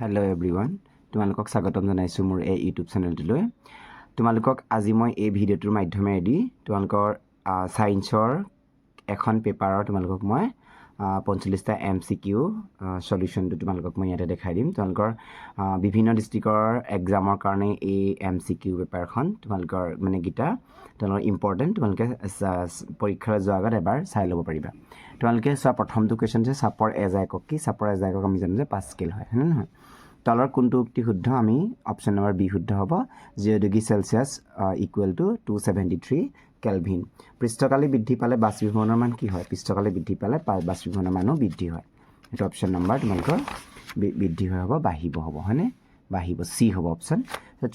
Hello everyone, তোমালোকক স্বাগতম জনাইছো মোৰ এই ইউটিউব চেনেলটোলৈ। তোমালোকক আজি মই এই ভিডিঅ'টোৰ মাধ্যমেদি তোমালোকৰ সায়েন্সৰ এখন পেপাৰৰ তোমালোকক মই 45টা MCQ সলিউশনটো তোমালোকক মই ইয়াতে দেখাই দিম। তোমালোকৰ বিভিন্ন ডিস্ট্ৰিক্টৰ এক্সামৰ কাৰণে এই MCQ পেপাৰখন তোমালোকৰ মানে গিটা তোমালোকৰ ইম্পৰ্টেন্ট, তোমালোকে পৰীক্ষালৈ যোৱাৰ আগত এবাৰ চাই ল'ব পাৰিবা। তোমালোকে চোৱা প্ৰথমটো কোৱেশ্চন যে চাপৰ এজাকক কি? চাপৰ এজাকক আমি জানো যে 5 স্কেল হয়, হয়নে নহয়? তলৰ কোনটো উক্তি শুদ্ধ? আমি অপশ্যন নম্বৰ বি শুদ্ধ হ'ব। 0 ডিগ্ৰী সেলসিয়াছ ইকুৱেল টু 273 কেলভিন। পৃষ্ঠকালি বৃদ্ধি পালে বাষ্পীভৱনৰ মান কি হয়? পৃষ্ঠকালি বৃদ্ধি পালে বাষ্পীভৱনৰ মানো বৃদ্ধি হয়। এইটো অপশ্যন নম্বৰ তোমালোকৰ বৃদ্ধি হৈ হ'ব, বাঢ়িব হ'ব, হয়নে? বাঢ়িব, চি হ'ব অপশ্যন।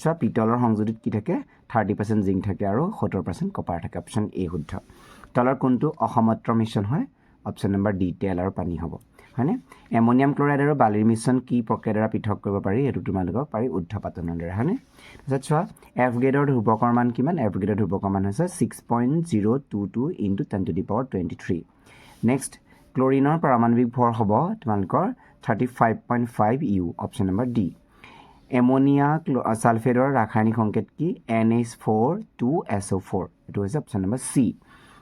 চোৱা পিতলৰ সংযোজিত কি থাকে? 30% জিংক থাকে আৰু 70% কপাৰ থাকে। অপশ্যন এ শুদ্ধ। তলৰ কোনটো অসমত্ৰ মিশ্ৰণ হয়? অপশ্যন নম্বৰ ডি তেল আৰু পানী হ'ব, হয়নে? এমনিয়াম ক্লৰাইড আৰু বালিৰ মিশ্ৰণ কি প্ৰক্ৰিয়াৰ দ্বাৰা পৃথক কৰিব পাৰি? এইটো তোমালোকক পাৰি ঊৰ্ধ্বপাতনৰ দ্বাৰা, হয়নে? তাৰপিছত চোৱা এফ গ্ৰেডৰ ধ্ৰুৱকৰ মান কিমান? এফ গ্ৰেডৰ ধ্ৰুৱকৰ মান হৈছে 6.022 × 10⁻23। নেক্সট ক্লৰিনৰ পাৰমাণৱিক ভৰ হ'ব তোমালোকৰ 35.5 u. Option number D. Ammonia ছালফেটৰ ৰাসায়নিক সংকেত কি? NH4 2SO4। এইটো হৈছে অপশ্যন নম্বৰ চি।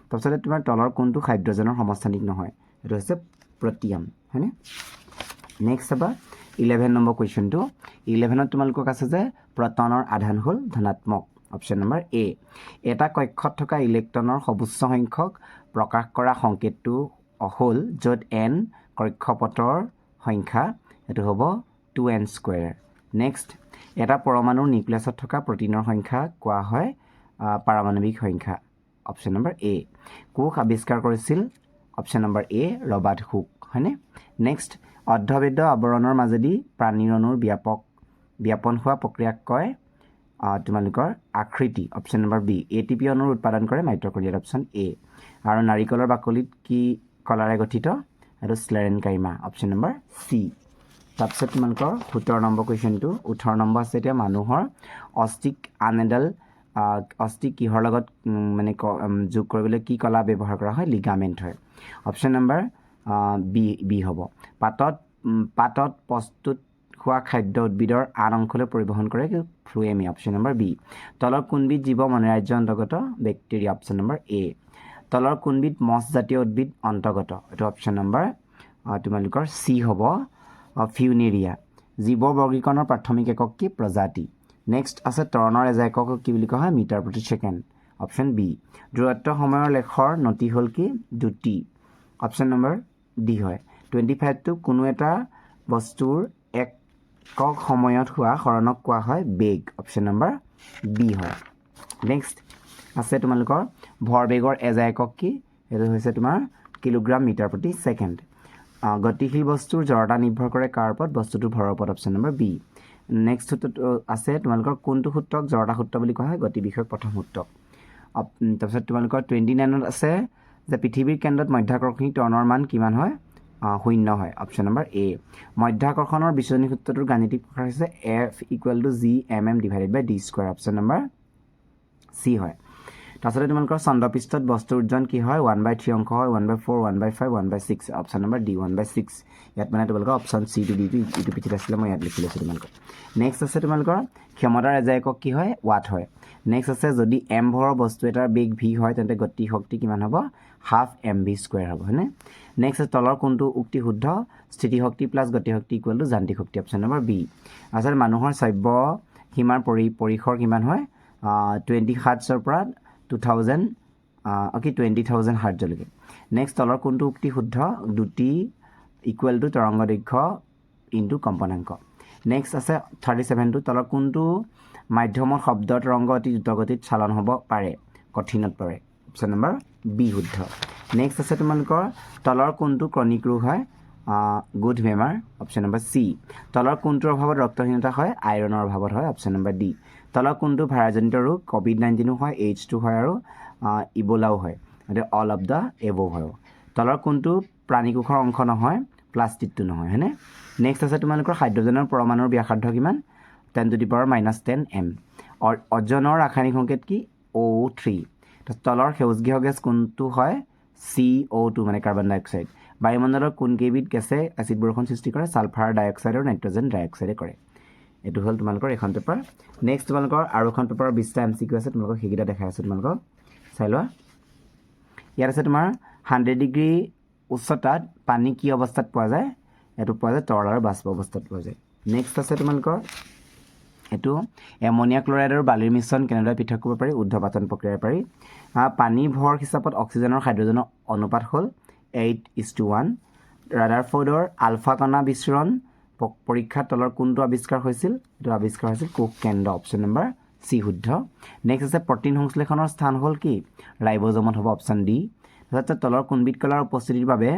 তাৰপিছতে তোমাৰ তলৰ কোনটো হাইড্ৰজেনৰ সমস্থানিক নহয়? এইটো হৈছে প্ৰটিয়াম, হয়নে? নেক্সট চাবা 11 নম্বৰ কুৱেশ্যনটো। 11ত তোমালোকক আছে যে প্ৰটনৰ আধান হ'ল ধনাত্মক। অপশ্যন নম্বৰ এ। এটা কক্ষত থকা ইলেক্ট্ৰনৰ সৰ্বোচ্চ সংখ্যক প্ৰকাশ কৰা সংকেতটো হ'ল য'ত n কক্ষপথৰ সংখ্যা, এইটো হ'ব 2n²। নেক্সট এটা পৰমাণুৰ নিউক্লিয়াছত থকা প্ৰটিনৰ সংখ্যা কোৱা হয় পাৰমাণৱিক সংখ্যা। অপশ্যন নম্বৰ এ। কোষ আৱিষ্কাৰ কৰিছিল? অপশ্যন নম্বৰ এ ৰবাৰ্ট হুক, হয়নে? নেক্সট অৰ্ধবেদ্য আৱৰণৰ মাজেদি প্ৰাণীৰ অণুৰ ব্যাপন হোৱা প্ৰক্ৰিয়াক কয় তোমালোকৰ আকৃতি। Option number B. ATP অণুৰ উৎপাদন কৰে মাইটকণ্ড্ৰিয়াত। Option A. আৰু নাৰিকলৰ বাকলিত কি কলাৰে গঠিত? এইটো স্লেৰেনকাইমা। Option number C. তাৰপিছত তোমালোকৰ 17 নম্বৰ কুৱেশ্যনটো। 18 নম্বৰ আছে এতিয়া মানুহৰ অস্থিক আন এডাল অস্থি কিহৰ লগত মানে যোগ কৰিবলৈ কি কলা ব্যৱহাৰ কৰা হয়? লিগামেণ্ট হয়। অপশ্যন নম্বৰ বি হ'ব। পাতত প্ৰস্তুত হোৱা খাদ্য উদ্ভিদৰ আন অংশলৈ পৰিবহণ কৰে ফ্লুৱেমে। Option number B. তলৰ কোনবিধ জীৱ মনোৰাজ্য অন্তৰ্গত? বেক্টেৰিয়া। অপশ্যন নম্বৰ এ। তলৰ কোনবিধ মছজাতীয় উদ্ভিদ অন্তৰ্গত? এইটো অপশ্যন নম্বৰ তোমালোকৰ চি হ'ব, ফিউনেৰিয়া। জীৱৰ বৰ্গীকৰণৰ প্ৰাথমিক একক কি? প্ৰজাতি। নেক্সট আছে তৰণৰ এজাকক কি বুলি কোৱা হয়? মিটাৰ প্ৰতি ছেকেণ্ড। Option B. দূৰত্ব সময়ৰ লেখৰ নতি হ'ল কি? দ্ৰুতি। অপশ্যন নম্বৰ ডি হয়। 25টো কোনো এটা বস্তুৰ একক সময়ত হোৱা হৰণক কোৱা হয় বেগ। অপশ্যন নম্বৰ বি হয়। নেক্সট আছে তোমালোকৰ ভৰবেগৰ এজাকক কি? এইটো হৈছে তোমাৰ কিলোগ্ৰাম মিটাৰ প্ৰতি ছেকেণ্ড। গতিশীল বস্তুৰ জড়তা নিৰ্ভৰ কৰে কাৰ ওপৰত? বস্তুটোৰ ভৰৰ ওপৰত। Option number B. নেক্সট আছে তোমালোকৰ কোনটো সূত্ৰক জড়তা সূত্ৰ বুলি কোৱা হয়? গতি বিষয়ক প্ৰথম সূত্ৰক। তাৰপিছত তোমালোকৰ 29ত আছে যে পৃথিৱীৰ কেন্দ্ৰত মধ্যাকৰ্ষণিক ত্বৰণৰ মান কিমান হয়? 0 হয়। অপশ্যন নম্বৰ এ। মধ্যাকৰ্ষণৰ বিচনী সূত্ৰটোৰ গাণিতিক প্ৰকাশ হৈছে F=G(m(m)/d²। অপশ্যন নম্বৰ চি হয়। তাৰপিছতে তোমালোকৰ চন্দ্ৰপৃষ্ঠত বস্তুৰ ওজন কি হয়? 1/3 অংশ হয়, 1/4, 1/5, 1/6। Option number D 1/6। ইয়াত মানে তোমালোকৰ অপশ্যন চি টু ডিটো ইটো পিঠিত আছিলে, মই ইয়াত লিখি লৈছোঁ তোমালোকৰ। নেক্সট আছে তোমালোকৰ ক্ষমতাৰ এজাকক কি হয়? ৱাট হয়। নেক্সট আছে যদি m ভৰৰ বস্তু এটাৰ বেগ v হয় তেন্তে গতি শক্তি কিমান হ'ব? ½ mv² হ'ব, হয়নে? নেক্সট আছে তলৰ কোনটো উক্তি শুদ্ধ? স্থিতিশক্তি প্লাছ গতিশক্তি ইকুৱেল টু যান্ত্ৰিক শক্তি। Option number B. আচলতে মানুহৰ শ্ৰাব্য সীমাৰ পৰিসৰ কিমান হয়? 20 হাৰ্টছৰ পৰা 20,000 হাৰ্টজলৈকে। নেক্সট তলৰ কোনটো উক্তি শুদ্ধ? দ্ৰুতি ইকুৱেল টু তৰংগ দৈৰ্ঘ্য ইনটু কম্পনাংক। নেক্সট আছে 37টো তলৰ কোনটো মাধ্যমত শব্দৰ তৰংগ অতি দ্ৰুতগতিত চালন হ'ব পাৰে? কঠিনত পৰে। অপশ্যন নম্বৰ বি শুদ্ধ। নেক্সট আছে তোমালোকৰ তলৰ কোনটো ক্ৰনিক ৰোগ হয়? গুড বেমাৰ। Option number C. তলৰ কোনটোৰ অভাৱত ৰক্তহীনতা হয়? আইৰণৰ অভাৱত হয়। Option number D. তলৰ কোনটো ভাইৰাছজনিত ৰোগ? COVID-19ও হয়, H2 হয় আৰু ইবোলাও হয়। গতিকে অল অফ দ্য এবভ হয়। তলৰ কোনটো প্ৰাণীকোষৰ অংশ নহয়? প্লাষ্টিকটো নহয়, হয়নে? নেক্সট আছে তোমালোকৰ হাইড্ৰজেনৰ পৰমাণুৰ ব্যাসাৰ্ধ কিমান? 10⁻−10 m। অজনৰ ৰাসায়নিক সংকেত কি? O3। তলৰ সেউজগৃহ গেছ কোনটো হয়? CO2 মানে কাৰ্বন ডাই অক্সাইড। বায়ুমণ্ডলৰ কোন কেইবিধ গেছে এচিড বৰষুণ সৃষ্টি কৰে ছালফাৰ ডাইঅক্সাইড আৰু নাইট্ৰজেন ডাইঅক্সাইডে কৰে এইটো হ'ল তোমালোকৰ এখন পেপাৰ নেক্সট তোমালোকৰ আৰু এখন পেপাৰৰ 20টা MCQ আছে তোমালোকক সেইকেইটা দেখাই আছোঁ তোমালোকক চাই লোৱা ইয়াত আছে তোমাৰ 100 ডিগ্ৰী উচ্চতাত পানী কি অৱস্থাত পোৱা যায় এইটো পোৱা যায় তৰল আৰু বাষ্প অৱস্থাত পোৱা যায় নেক্সট আছে তোমালোকৰ এইটো এমনিয়া ক্লৰাইড আৰু বালিৰ মিশ্ৰণ কেনেদৰে পৃথক কৰিব পাৰি ঊৰ্ধ্বপাতন প্ৰক্ৰিয়াৰ পাৰি পানী ভৰ হিচাপত অক্সিজেন আৰু হাইড্ৰজেনৰ অনুপাত হ'ল 8:1 ৰাদাৰফৰ্ডৰ আলফা কণা বিচৰণ পৰীক্ষাত তলৰ কোনটো আৱিষ্কাৰ হৈছিল এইটো আৱিষ্কাৰ হৈছিল কোক কেন্দ্ৰ অপশ্যন নম্বৰ চি শুদ্ধ নেক্সট আছে প্ৰটিন সংশ্লেষণৰ স্থান হ'ল কি ৰাইবজমত হ'ব অপশ্যন ডি তাৰপিছত তলৰ কোনবিধ কলাৰ উপস্থিতিৰ বাবে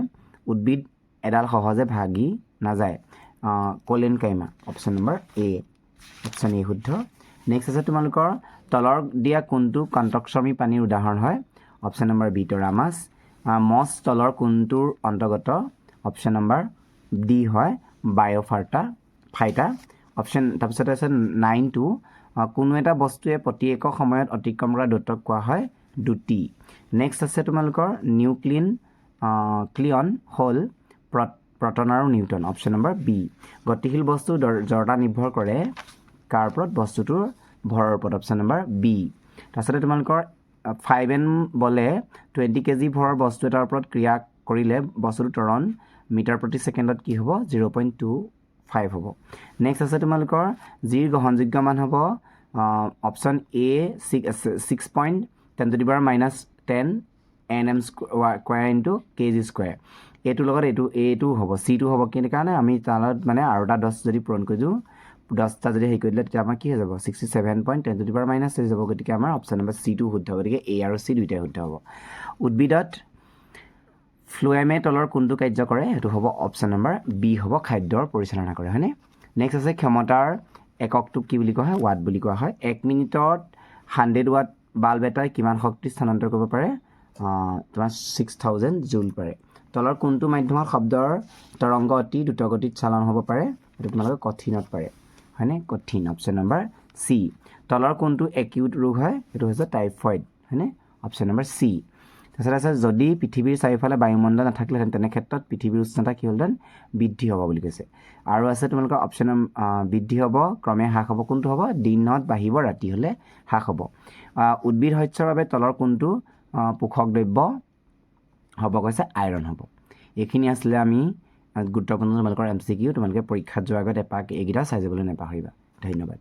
উদ্ভিদ এডাল সহজে ভাগি নাযায় কলেন কাইমা option number A option A শুদ্ধ নেক্সট আছে তোমালোকৰ তলৰ দিয়া কোনটো কণ্টকশ্ৰমী পানীৰ উদাহৰণ হয় অপশ্যন নম্বৰ বি টৰামাছ মছ তলৰ কোনটোৰ অন্তৰ্গত অপশ্যন নম্বৰ ডি হয় ফাইটা অপশ্যন তাৰপিছত আছে 9 কোনো এটা বস্তুৱে প্ৰতি একক সময়ত অতিক্ৰম কৰা দূৰত্বক কোৱা হয় দুটি নেক্সট আছে তোমালোকৰ ক্লিয়ন হ'ল প্ৰটন আৰু নিউটন অপশ্যন নম্বৰ বি গতিশীল বস্তু জড়তা নিৰ্ভৰ কৰে কাৰ ওপৰত বস্তুটোৰ ভৰৰ ওপৰত অপশ্যন নম্বৰ বি তাৰপিছতে তোমালোকৰ 5N বলে 20 কেজি ভৰৰ বস্তু এটাৰ ওপৰত ক্ৰিয়া কৰিলে বস্তুটোৰ ত্বৰণ মিটাৰ প্ৰতি ছেকেণ্ডত কি হ'ব 0.25 হ'ব নেক্সট আছে তোমালোকৰ জিৰ গ্ৰহণযোগ্য মান হ'ব option A 6.10⁻10 nm square into kg square এইটোৰ লগত এইটো হ'ব চিটো হ'ব কিন্তু কাৰণে আমি তাৰ লগত মানে আৰু এটা 10 যদি পূৰণ কৰি দিওঁ 10টা যদি হেৰি কৰি দিলে তেতিয়া আমাৰ কি হৈ যাব 67.10⁻10 হৈ যাব গতিকে আমাৰ অপশ্যন নম্বৰ চিটো শুদ্ধ গতিকে এ আৰু চি দুইটাই শুদ্ধ হ'ব উদ্ভিদত ফ্লোএমে তলৰ কোনটো কাৰ্য কৰে সেইটো হ'ব অপশ্যন নম্বৰ বি হ'ব খাদ্যৰ পৰিচালনা কৰে হয়নে নেক্সট আছে ক্ষমতাৰ এককটোক কি বুলি কোৱা হয় ৱাট বুলি কোৱা হয় 1 মিনিটত 100 ৱাট বাল্ব এটাই কিমান শক্তি স্থানান্তৰ কৰিব পাৰে তোমাৰ 6000 জুল পাৰে তলৰ কোনটো মাধ্যমত শব্দৰ তৰংগ অতি দ্ৰুতগতিত চালন হ'ব পাৰে এইটো তোমালোকে কঠিনত পাৰে হয়নে কঠিন অপশ্যন নম্বৰ চি তলৰ কোনটো একিউট ৰোগ হয় এইটো হৈছে টাইফয়েড হয়নে অপশ্যন নম্বৰ চি তাৰপিছত আছে যদি পৃথিৱীৰ চাৰিওফালে বায়ুমণ্ডল নাথাকিলেহেঁতেন তেনে ক্ষেত্ৰত পৃথিৱীৰ উষ্ণতা কি হ'লহেঁতেন বৃদ্ধি হ'ব বুলি কৈছে আৰু আছে তোমালোকৰ অপশ্যন বৃদ্ধি হ'ব ক্ৰমে হ্ৰাস হ'ব কোনটো হ'ব দিনত বাঢ়িব ৰাতি হ'লে হ্ৰাস হ'ব উদ্ভিদ শস্যৰ বাবে তলৰ কোনটো পোষক দ্ৰব্য হ'ব কৈছে আইৰণ হ'ব এইখিনি আছিলে আমি গুৰুত্বপূৰ্ণ তোমালোকৰ MCQ তোমালোকে পৰীক্ষাত যোৱাৰ আগত এপাক এইকেইটা চাই যাবলৈ নাপাহৰিবা ধন্যবাদ